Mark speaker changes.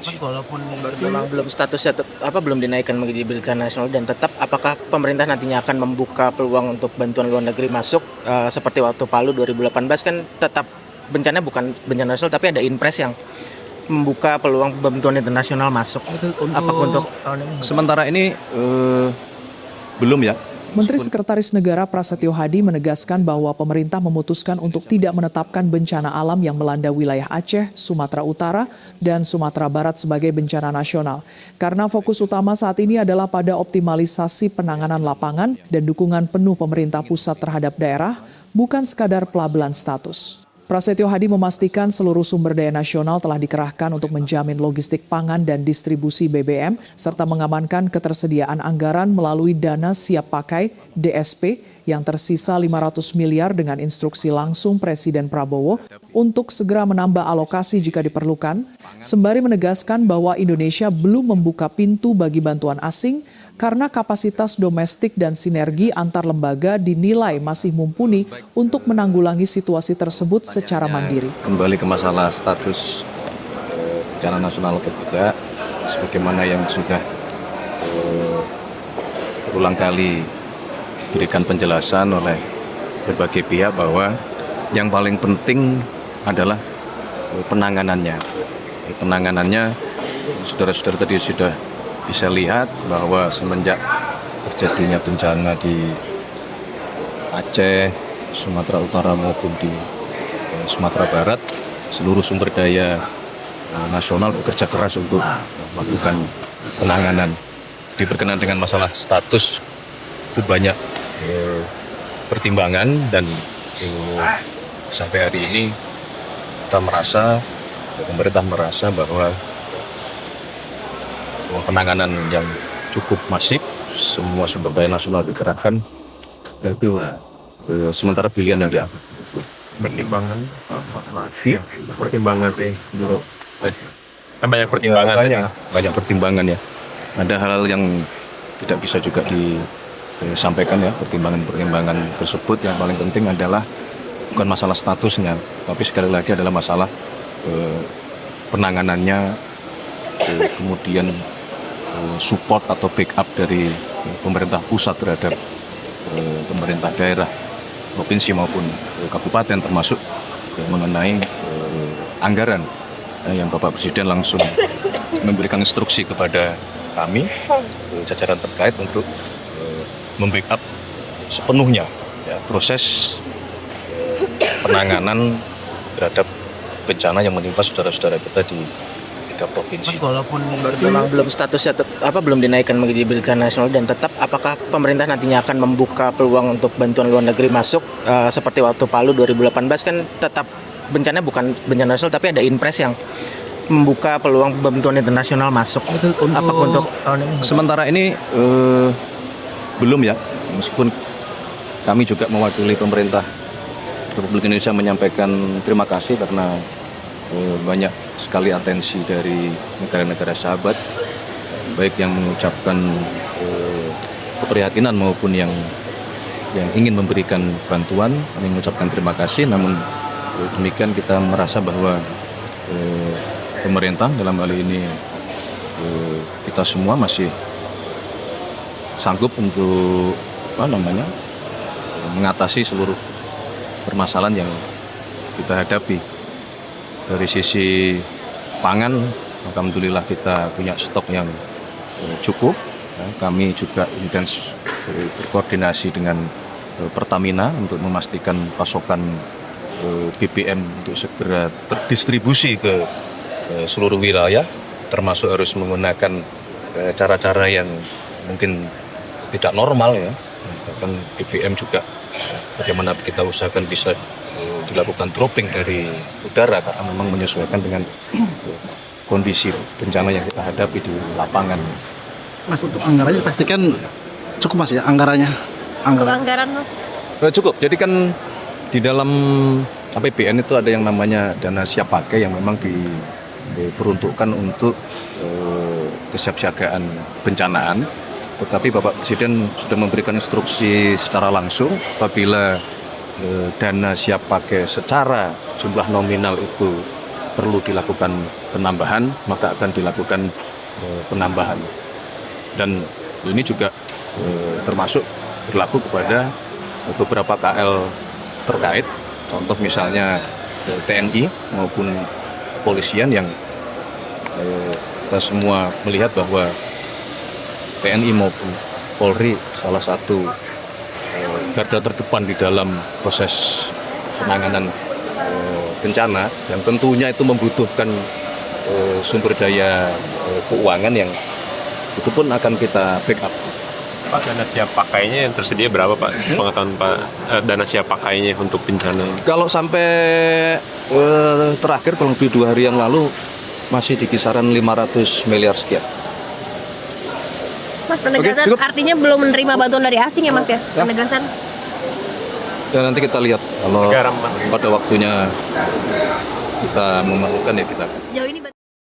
Speaker 1: provinsi.
Speaker 2: Walaupun memang belum statusnya belum dinaikkan menjadi bencana nasional dan tetap apakah pemerintah nantinya akan membuka peluang untuk bantuan luar negeri masuk seperti waktu Palu 2018 kan tetap bencana bukan bencana nasional tapi ada impres yang membuka peluang bantuan internasional masuk. Apakah untuk tahun ini?
Speaker 1: Sementara ini belum ya.
Speaker 3: Menteri Sekretaris Negara Prasetyo Hadi menegaskan bahwa pemerintah memutuskan untuk tidak menetapkan bencana alam yang melanda wilayah Aceh, Sumatera Utara, dan Sumatera Barat sebagai bencana nasional. Karena fokus utama saat ini adalah pada optimalisasi penanganan lapangan dan dukungan penuh pemerintah pusat terhadap daerah, bukan sekadar pelabelan status. Prasetyo Hadi memastikan seluruh sumber daya nasional telah dikerahkan untuk menjamin logistik pangan dan distribusi BBM, serta mengamankan ketersediaan anggaran melalui dana siap pakai DSP yang tersisa 500 miliar dengan instruksi langsung Presiden Prabowo untuk segera menambah alokasi jika diperlukan, sembari menegaskan bahwa Indonesia belum membuka pintu bagi bantuan asing karena kapasitas domestik dan sinergi antar lembaga dinilai masih mumpuni untuk menanggulangi situasi tersebut secara mandiri.
Speaker 1: Kembali ke masalah status bencana nasional atau tidak, sebagaimana yang sudah berulang kali diberikan penjelasan oleh berbagai pihak bahwa yang paling penting adalah penanganannya. Penanganannya, saudara-saudara tadi sudah bisa lihat bahwa semenjak terjadinya bencana di Aceh, Sumatera Utara maupun di Sumatera Barat, seluruh sumber daya nasional bekerja keras untuk melakukan penanganan. Berkenaan dengan masalah status itu banyak pertimbangan dan sampai hari ini pemerintah merasa bahwa penanganan yang cukup masif, semua sumber daya nasional dikerahkan, itu sementara pilihan yang diambil.
Speaker 4: Pertimbangan banyak pertimbangan.
Speaker 1: Banyak pertimbangan ya. Ada hal-hal yang tidak bisa juga disampaikan ya, pertimbangan tersebut. Yang paling penting adalah bukan masalah statusnya, tapi sekali lagi adalah masalah penanganannya, kemudian support atau backup dari pemerintah pusat terhadap pemerintah daerah, provinsi maupun kabupaten, termasuk mengenai anggaran yang Bapak Presiden langsung memberikan instruksi kepada kami, jajaran terkait untuk membackup sepenuhnya ya, proses penanganan terhadap bencana yang menimpa saudara-saudara kita di provinsi.
Speaker 2: Walaupun memang belum statusnya belum dinaikkan menjadi bencana nasional dan tetap apakah pemerintah nantinya akan membuka peluang untuk bantuan luar negeri masuk seperti waktu Palu 2018 kan tetap bencana bukan bencana nasional tapi ada impres yang membuka peluang bantuan internasional masuk. Apakah untuk tahun ini?
Speaker 1: Sementara ini belum ya, meskipun kami juga mewakili pemerintah Republik Indonesia menyampaikan terima kasih karena banyak sekali atensi dari negara-negara sahabat, baik yang mengucapkan keprihatinan maupun yang ingin memberikan bantuan. Kami mengucapkan terima kasih, namun demikian kita merasa bahwa pemerintah dalam hal ini kita semua masih sanggup untuk mengatasi seluruh permasalahan yang kita hadapi. Dari sisi pangan, alhamdulillah kita punya stok yang cukup. Kami juga intens berkoordinasi dengan Pertamina untuk memastikan pasokan BBM untuk segera terdistribusi ke seluruh wilayah, termasuk harus menggunakan cara-cara yang mungkin tidak normal ya. Bahkan BBM juga bagaimana kita usahakan bisa dilakukan dropping dari udara karena memang menyesuaikan dengan kondisi bencana yang kita hadapi di lapangan.
Speaker 5: Mas, untuk anggarannya pastikan cukup Mas ya anggarannya?
Speaker 6: Untuk anggaran Mas?
Speaker 1: Cukup, jadi kan di dalam APBN itu ada yang namanya dana siap pakai yang memang diperuntukkan untuk kesiapsiagaan bencanaan. Tetapi Bapak Presiden sudah memberikan instruksi secara langsung apabila dana siap pakai secara jumlah nominal itu perlu dilakukan penambahan, maka akan dilakukan penambahan. Dan ini juga termasuk berlaku kepada beberapa KL terkait, contoh misalnya TNI maupun kepolisian yang kita semua melihat bahwa TNI maupun Polri salah satu garda terdepan di dalam proses penanganan bencana yang tentunya itu membutuhkan sumber daya keuangan yang itu pun akan kita backup.
Speaker 4: Pak, dana siap pakainya yang tersedia berapa Pak? Pengetahuan Pak, dana siap pakainya untuk bencana ini?
Speaker 1: Kalau sampai terakhir kurang lebih 2 hari yang lalu masih di kisaran 500 miliar sekian.
Speaker 6: Mas, penegasan
Speaker 1: cukup.
Speaker 6: artinya belum menerima bantuan dari asing ya Mas ya?
Speaker 1: Ya.
Speaker 6: Penegasan.
Speaker 1: Dan nanti kita lihat kalau
Speaker 4: Negara mana?
Speaker 1: pada waktunya kita memerlukan ya kita akan.
Speaker 6: Sejauh ini